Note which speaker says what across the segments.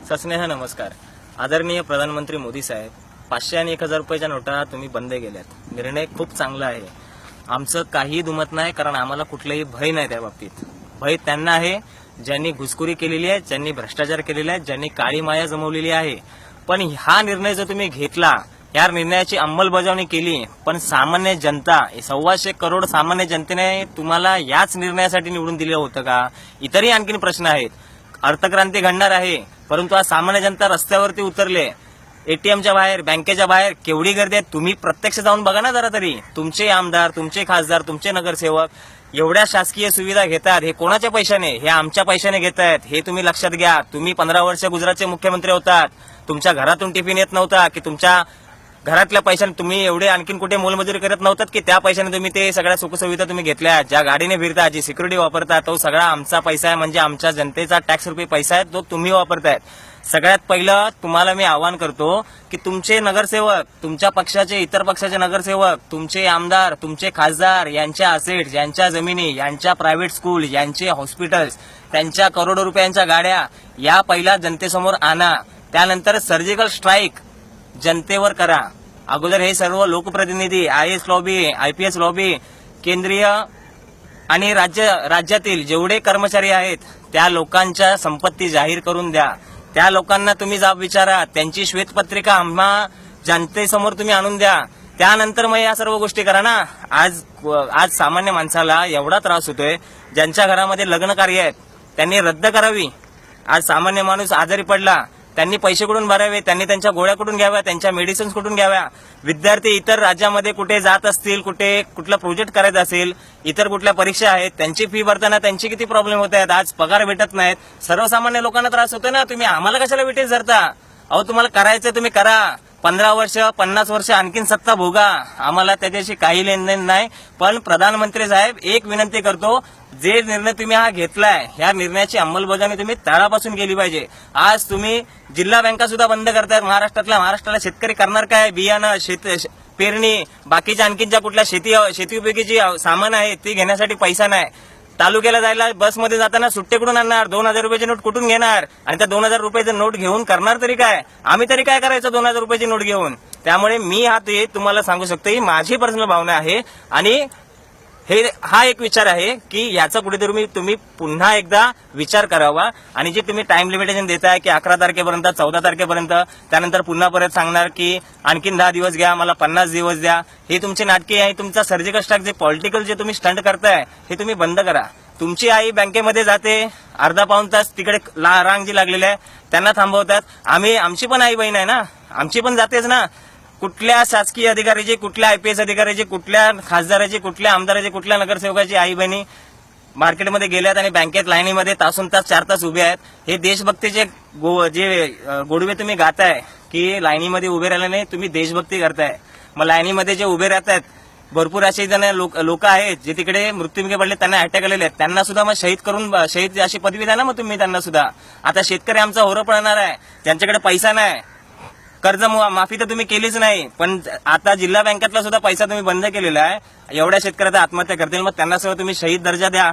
Speaker 1: सस्नेह नमस्कार. आदरणीय प्रधानमंत्री मोदी साहेब, 500 आणि 1000 रुपयाच्या नोटा तुम्ही बंद केल्यात. निर्णय खूप चांगला आहे. आमचं काही दुमत नाही, कारण आम्हाला कुठलंही भय नाही त्या बाबतीत. भय त्यांना आहे ज्यांनी घुसखोरी केलेली आहे, ज्यांनी भ्रष्टाचार केलेला आहे, ज्यांनी काळी माया जमवलेली आहे. पण हा निर्णय जो तुम्ही घेतला, या निर्णयाची अंमलबजावणी केली, पण सामान्य जनता, 125 करोड सामान्य जनतेने तुम्हाला याच निर्णयासाठी निवडून दिलं होतं का? इतरही आणखीन प्रश्न आहेत. अर्थक्रांती घडणार आहे, परंतु आज सामान्य जनता रस्त्यावरती उतरले. एटीएमच्या बाहेर, बँकेच्या बाहेर केवढी गर्दी आहे. तुम्ही प्रत्यक्ष जाऊन बघा ना जरा तरी. तुमचे आमदार, तुमचे खासदार, तुमचे नगरसेवक एवढ्या शासकीय सुविधा घेतात. हे कोणाच्या पैशाने? हे आमच्या पैशाने घेत आहेत. हे तुम्ही लक्षात घ्या. तुम्ही 15 वर्ष गुजरातचे मुख्यमंत्री होतात. तुमच्या घरातून टिफिन येत नव्हता की तुमच्या घरातल्या पैशाने तुम्ही एवढे आणखीन कुठे मोलमजुरी करत नव्हतात की त्या पैशाने तुम्ही ते सगळ्या सुखसुविधा तुम्ही घेतल्या. ज्या गाडीने फिरता, जी सिक्युरिटी वापरता, तो सगळा आमचा पैसा आहे. म्हणजे आमच्या जनतेचा टॅक्स रुपये पैसा आहे, तो तुम्ही वापरतायत. सगळ्यात पहिलं तुम्हाला मी आवाहन करतो की तुमचे नगरसेवक, तुमच्या पक्षाचे, इतर पक्षाचे नगरसेवक, तुमचे आमदार, तुमचे खासदार यांच्या असेट्स, यांच्या जमिनी, यांच्या प्रायव्हेट स्कूल, यांचे हॉस्पिटल्स, त्यांच्या करोडो रुपयांच्या गाड्या या पहिल्या जनतेसमोर आणा. त्यानंतर सर्जिकल स्ट्राईक जनतेवर करा. अगोदर हे सर्व लोकप्रतिनिधी, IAS लॉबी, IPS लॉबी, केंद्रीय आणि राज्यातील जेवढे कर्मचारी आहेत त्या लोकांच्या संपत्ती जाहीर करून द्या. त्या लोकांना तुम्ही जाब विचारा. त्यांची श्वेतपत्रिका आम्हा जनतेसमोर तुम्ही आणून द्या. त्यानंतर मग या सर्व गोष्टी करा ना. आज सामान्य माणसाला एवढा त्रास होतोय. ज्यांच्या घरामध्ये लग्न कार्य आहेत त्यांनी रद्द करावी. आज सामान्य माणूस आजारी पडला, त्यांनी पैसे कुठून भरावे, त्यांनी त्यांच्या गोळ्या कुठून घ्याव्या, त्यांच्या मेडिसिन्स कुठून घ्याव्या. विद्यार्थी इतर राज्यामध्ये कुठे जात असतील, कुठला प्रोजेक्ट करायचा असेल, इतर कुठल्या परीक्षा आहेत, त्यांची फी भरताना त्यांची किती प्रॉब्लेम होत आहेत. आज पगार भेटत नाहीत. सर्वसामान्य लोकांना त्रास होतोय ना. तुम्ही आम्हाला कशाला विटेस धरता? अहो, तुम्हाला करायचं तुम्ही करा. 15 वर्ष 50 वर्ष आणखीन सत्ता भोगा. आम्हाला त्याच्याशी काही लेनदेन नाही. पण प्रधानमंत्री साहेब, एक विनंती करतो, जे निर्णय तुम्ही हा घेतलाय, ह्या निर्णयाची अंमलबजावणी तुम्ही तळापासून केली पाहिजे. आज तुम्ही जिल्हा बँका सुद्धा बंद करतायत महाराष्ट्राला शेतकरी करणार काय? बियाणं, पेरणी, बाकीच्या आणखीन ज्या कुठल्या शेती उपयोगीची सामान आहे ती घेण्यासाठी पैसा नाही. तालुक्याला जायला बसमध्ये जाताना सुट्टे कुठून आणणार? 2000 रुपयाची नोट कुठून घेणार? आणि त्या 2000 रुपयाची नोट घेऊन करणार तरी काय? आम्ही तरी काय करायचं 2000 रुपयाची नोट घेऊन? त्यामुळे मी तुम्हाला सांगू शकतो, ही माझी पर्सनल भावना आहे. आणि हा एक विचार आहे की याचा कुठेतरी तुम्ही पुन्हा एकदा विचार करावा. आणि जे तुम्ही टाइम लिमिटेशन देताय की 11 तारखेपर्यंत, 14 तारखेपर्यंत, त्यानंतर पुन्हा परत सांगणार की आणखीन 10 दिवस घ्या, मला 50 दिवस द्या, हे तुमची नाटके आहे. तुमचा सर्जिकल स्ट्राईक, जे पॉलिटिकल जे तुम्ही स्टंट करताय, हे तुम्ही बंद करा. तुमची आई बँकेमध्ये जाते, अर्धा पाऊण तास तिकडे रांग जी लागलेली आहे त्यांना थांबवतात. आमची पण आई बहीण आहे ना, आमची पण जातेच ना. कुठल्या शासकीय अधिकाऱ्याची, कुठल्या IPS अधिकाऱ्याची, कुठल्या खासदाराची, कुठल्या आमदाराची, कुठल्या नगरसेवकाची आई बहिणी मार्केटमध्ये गेल्यात आणि बँकेत लाईनीमध्ये तासून तास 4 तास उभे आहेत. हे देशभक्तीचे जे गोडवे तुम्ही गाताय की लाईनीमध्ये उभे राहिले नाही, तुम्ही देशभक्ती करताय. मग लाईनीमध्ये जे उभे राहतात, भरपूर असे जण लोक आहेत जे तिकडे मृत्युमुखी पडले, त्यांना अटॅक आलेले आहेत, त्यांना सुद्धा मग शहीद अशी पदवी द्या ना मग तुम्ही त्यांना सुद्धा. आता शेतकरी आमचा होरं पडणार आहे, ज्यांच्याकडे पैसा नाही. कर्ज माफी तर तुम्ही केलीच नाही, पण आता जिल्हा बँकेतला सुद्धा पैसा तुम्ही बंद केलेला आहे. एवढ्या शेतकऱ्याचा आत्महत्या करतील, मग त्यांना सुद्धा तुम्ही शहीद दर्जा द्या.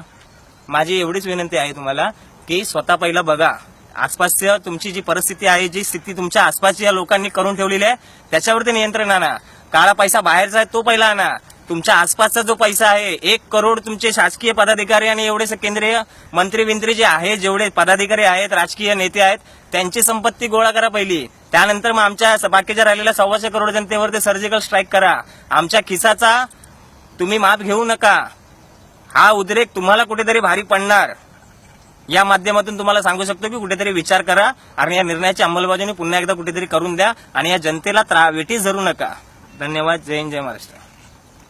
Speaker 1: माझी एवढीच विनंती आहे तुम्हाला की स्वतः पहिलं बघा. आसपासच्या तुमची जी परिस्थिती आहे, जी स्थिती तुमच्या आसपासच्या लोकांनी करून ठेवलेली आहे, त्याच्यावरती नियंत्रण आणा. काळा पैसा बाहेरचा आहे तो पहिला आणा. तुमच्या आसपासचा जो पैसा आहे, 1 करोड तुमचे शासकीय पदाधिकारी आणि एवढे केंद्रीय मंत्री जे आहेत, जेवढे पदाधिकारी आहेत, राजकीय नेते आहेत, त्यांची संपत्ती गोळा करा पहिली. त्यानंतर मग आमच्या बाकीच्या राहिलेल्या 125 करोड जनतेवर ते सर्जिकल स्ट्राईक करा. आमच्या खिसाचा तुम्ही माप घेऊ नका. हा उद्रेक तुम्हाला कुठेतरी भारी पडणार. या माध्यमातून तुम्हाला सांगू शकतो की कुठेतरी विचार करा आणि या निर्णयाची अंमलबजावणी पुन्हा एकदा कुठेतरी करून द्या आणि या जनतेला वेठीस धरू नका. धन्यवाद. जय हिंद, जय महाराष्ट्र.